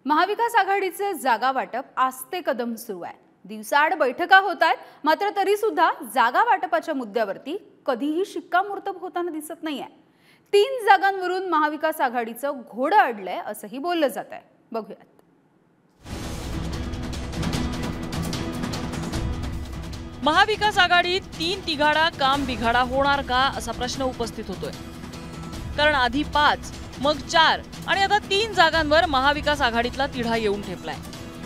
महाविकास आघाडीचे जागा वाटप आस्ते कदम सुरू आहे। दिवसाआड बैठका होत आहेत, मात्र तरी सुद्धा जागा वाटपाच्या मुद्द्यावरती कधीही शिक्कामोर्तब होताना दिसत नाहीये। 3 जागांवरून महाविकास आघाडीचं घोडं अडलंय असंही बोललं जात आहे। बघूयात। महाविकास आघाडीत 3 तिघाडा काम बिघाडा होणार का असा प्रश्न उपस्थित होतोय। कारण आधी 5 मग 4 आणि आता 3 जागांवर महाविकास आघाडीतला तिढा येऊन ठेपलाय।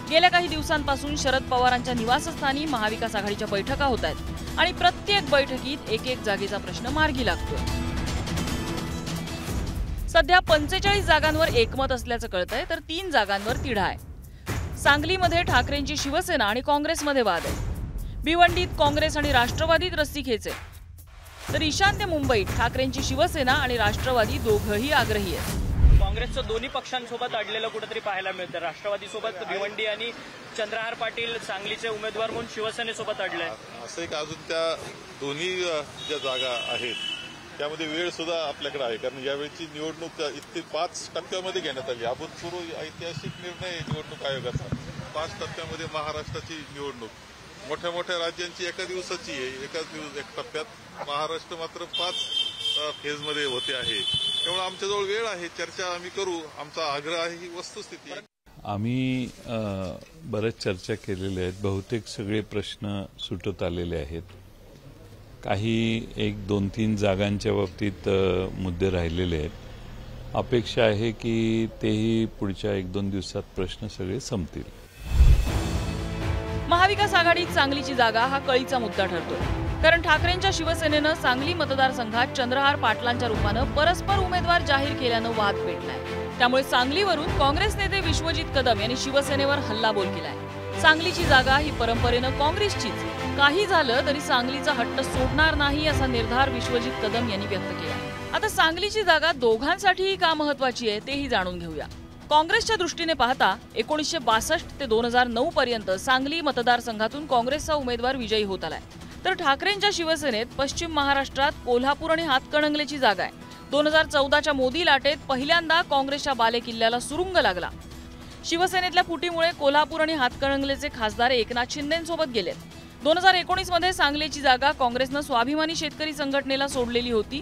गेल्या काही दिवसांपासून शरद पवारांच्या निवासस्थानी महाविकास आघाडीच्या बैठका होत आहेत आणि प्रत्येक बैठकीत एक जागेचा प्रश्न मार्गी लागतोय। सध्या 45 जागांवर एकमत असल्याचं कळतंय, तर 3 जागांवर तिढा आहे। सांगलीमध्ये ठाकरेंची शिवसेना आणि काँग्रेसमध्ये वाद आहे। भिवंडीत काँग्रेस आणि राष्ट्रवादीत रस्सीखेच आहे, तर ईशान्य मुंबईत ठाकरेंची शिवसेना आणि राष्ट्रवादी दोघंही आग्रही आहेत। काँग्रेसचं दोन्ही पक्षांसोबत अडलेलं कुठेतरी पाहायला मिळतं। राष्ट्रवादीसोबत भिवंडी आणि चंद्रहार पाटील सांगलीचे उमेदवार म्हणून शिवसेनेसोबत अडलंय। असं एक अजून त्या दोन्ही ज्या जागा आहेत त्यामध्ये वेळ सुद्धा आपल्याकडे आहे, कारण यावेळची निवडणूक इतकी 5% घेण्यात आली। अभूतपूर्व ऐतिहासिक निर्णय निवडणूक आयोगाचा। 5% महाराष्ट्राची निवडणूक मोठ्या मोठ्या राज्यांची एका दिवसाची आहे, एक टप्प्यात। महाराष्ट्र मात्र 5 फेजमध्ये होते आहे, त्यामुळे आमच्याजवळ वेळ आहे, चर्चा आम्ही करू। आमचा आग्रह आहे, ही वस्तुस्थिती आहे। आम्ही बरेच चर्चा केलेल्या आहेत। बहुतेक सगळे प्रश्न सुटत आलेले आहेत। काही 1, 2, 3 जागांच्या बाबतीत मुद्दे राहिलेले आहेत। अपेक्षा आहे की तेही पुढच्या 1-2 दिवसात प्रश्न सगळे संपतील। महाविकास आघाडीत सांगलीची जागा हा कळीचा मुद्दा ठरतोय, कारण ठाकरेंच्या शिवसेनेनं सांगली मतदारसंघात चंद्रहार पाटलांच्या रूपानं परस्पर उमेदवार जाहीर केल्यानं वाद पेटलाय। त्यामुळे सांगलीवरून काँग्रेस नेते विश्वजित कदम यांनी शिवसेनेवर हल्लाबोल केलाय। सांगलीची जागा ही परंपरेनं काँग्रेसचीच, काही झालं तरी सांगलीचा हट्ट सोडणार नाही असा निर्धार विश्वजित कदम यांनी व्यक्त केला। आता सांगलीची जागा दोघांसाठीही का महत्वाची आहे तेही जाणून घेऊया। काँग्रेसच्या दृष्टीने पाहता 1962 ते 2009 पर्यंत सांगली मतदारसंघातून काँग्रेसचा उमेदवार विजयी होत आलाय, तर ठाकरेंच्या शिवसेनेत पश्चिम महाराष्ट्रात कोल्हापूर आणि हातकणंगलेची जागा आहे। 2014च्या मोदी लाटेत पहिल्यांदा काँग्रेसच्या बालेकिल्ल्याला सुरुंग लागला। शिवसेनेतल्या फुटीमुळे कोल्हापूर आणि हातकणंगलेचे खासदार एकनाथ शिंदेंसोबत गेलेत। 2019 मध्ये सांगलीची जागा काँग्रेसनं स्वाभिमानी शेतकरी संघटनेला सोडलेली होती।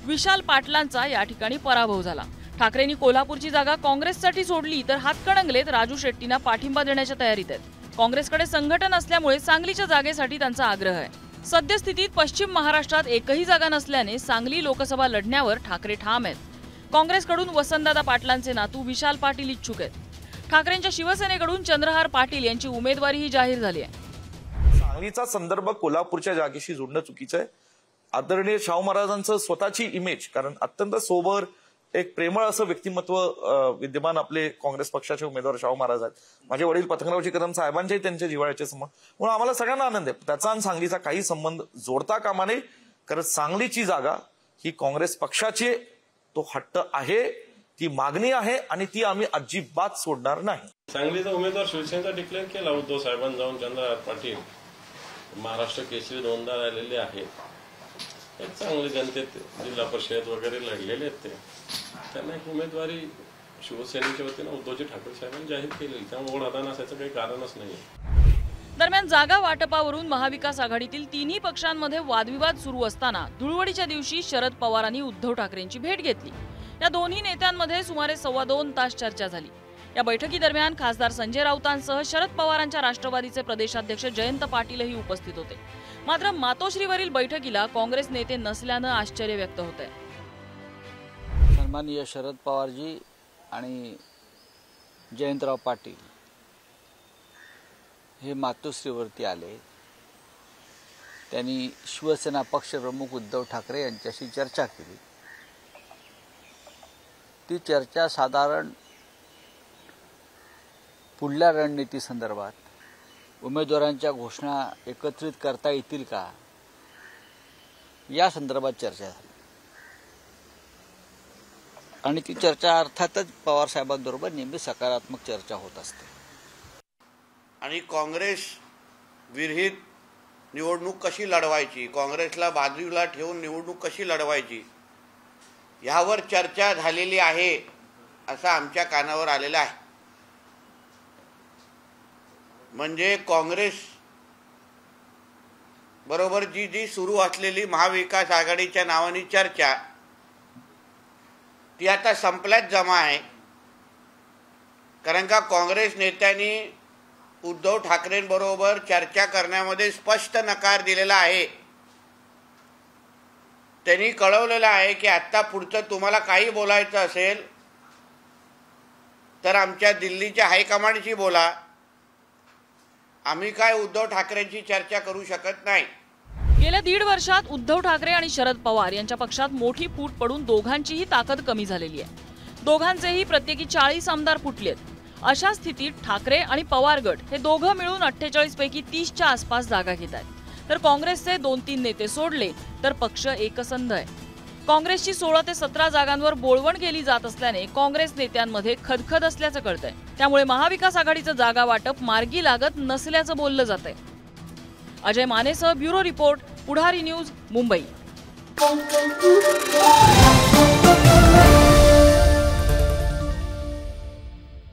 विशाल पाटलांचा या ठिकाणी पराभव झाला। ठाकरेंनी कोल्हापूरची जागा काँग्रेससाठी सोडली, तर हातकणंगलेत राजू शेट्टींना पाठिंबा देण्याच्या तयारीत आहेत। काँग्रेसकडे संघटन असल्यामुळे सांगलीच्या जागेसाठी त्यांचा आग्रह आहे। सद्यस्थितीत पश्चिम महाराष्ट्रात एकही जागा नसल्याने सांगली लोकसभा लढण्यावर ठाकरे ठाम आहेत। काँग्रेसकडून वसंतदादा पाटलांचे नातू विशाल पाटील इच्छुक आहेत। ठाकरेंच्या शिवसेनेकडून चंद्रहार पाटील यांची उमेदवारीही जाहीर झाली आहे। सांगलीचा संदर्भ कोल्हापूरच्या जागेशी जोडणं चुकीचं आहे। आदरणीय शाहू महाराजांचं स्वतःची इमेज, कारण अत्यंत सोबर एक प्रेमळ असं व्यक्तिमत्व विद्यमान आपले काँग्रेस पक्षाचे उमेदवार शाहू महाराज आहेत। माझे वडील पतंगरावजी कदम साहेबांच्याही त्यांच्या जिव्हाळ्याचे संबंध, म्हणून आम्हाला सगळ्यांना आनंद आहे। त्याचा आणि सांगलीचा काही संबंध जोडता कामा नये, कारण सांगलीची जागा ही काँग्रेस पक्षाची, तो हट्ट आहे, ती मागणी आहे आणि ती आम्ही अजिबात सोडणार नाही। सांगलीचा उमेदवार शिवसेनेचा डिक्लेअर केला उद्धव साहेबांनी जाऊन चंद्रहार पाटील महाराष्ट्र केसरी 2दा राहिलेले आहेत। एक चांगले जनतेत जिल्हा परिषद वगैरे लढलेले आहेत, त्यांना एक उमेदवारी शिवसेनेच्या वतीनं उद्धवजी ठाकरे साहेबांनी जाहीर केलेली, त्यामुळे ओढादा नसायचं काही कारणच नाही। दरम्यान जागा वाटपावरून महाविकास आघाडीतील 3ही पक्षांमध्ये वादविवाद सुरू असताना धुळवडीच्या दिवशी शरद पवारांनी उद्धव ठाकरेंची भेट घेतली। या दोन्ही नेत्यांमध्ये सुमारे 2.25 तास चर्चा झाली। या बैठकीदरम्यान खासदार संजय राऊतांसह शरद पवारांच्या राष्ट्रवादीचे प्रदेशाध्यक्ष जयंत पाटीलही उपस्थित होते। मात्र मातोश्रीवरील बैठकीला काँग्रेस नेते नसल्यानं आश्चर्य व्यक्त होत आहे। सन्माननीय शरद पवारजी आणि जयंतराव पाटील हे मातोश्रीवरती आले। त्यांनी शिवसेना पक्षप्रमुख उद्धव ठाकरे यांच्याशी चर्चा केली। ती चर्चा साधारण पुढल्या रणनीती संदर्भात, उमेदवारांच्या घोषणा एकत्रित करता येतील का या संदर्भात चर्चा झाली आणि ती चर्चा अर्थातच पवार साहेबांबरोबर नेहमी सकारात्मक चर्चा होत असते। आणि काँग्रेस विरहित निवडणूक कशी लढवायची, काँग्रेसला बाजूला ठेवून निवडणूक कशी लढवायची यावर चर्चा झालेली आहे असं आमच्या कानावर आलेलं आहे। म्हणजे काँग्रेस बरोबर जी सुरू असलेली महाविकास आघाडीच्या नावाने चर्चा ती आता संपल्यात जमा आहे. कारण का काँग्रेस नेत्यांनी उद्धव ठाकरेंबरोबर चर्चा करण्यामध्ये स्पष्ट नकार दिलेला आहे. त्यांनी कळवलेलं आहे की आता पुढचं तुम्हाला काही बोलायचं असेल तर आमच्या दिल्लीच्या हायकमांडशी बोला, आम्ही काय उद्धव ठाकरेंची चर्चा करू शकत नाही. गेल्या 1.5 वर्षात उद्धव ठाकरे आणि शरद पवार यांच्या पक्षात मोठी फूट पडून दोघांचीही ताकद कमी झालेली आहे. दोघांचेही प्रत्येकी 40 आमदार फुटलेत. अशा स्थितीत ठाकरे आणि पवार गट हे दोघं मिळून 48 पैकी 30च्या आसपास जागा घेत आहेत. तर काँग्रेसचे 2-3 नेते सोडले तर पक्ष एकसंध आहे. काँग्रेसची 16 ते 17 जागांवर बोळवण केली जात असल्याने काँग्रेस नेत्यांमध्ये खदखद असल्याचं कळतंय. त्यामुळे महाविकास आघाडीचं जागा वाटप मार्गी लागत नसल्याचं बोललं जातंय. अजय मानेसह ब्युरो रिपोर्ट, पुढारी न्यूज, मुंबई.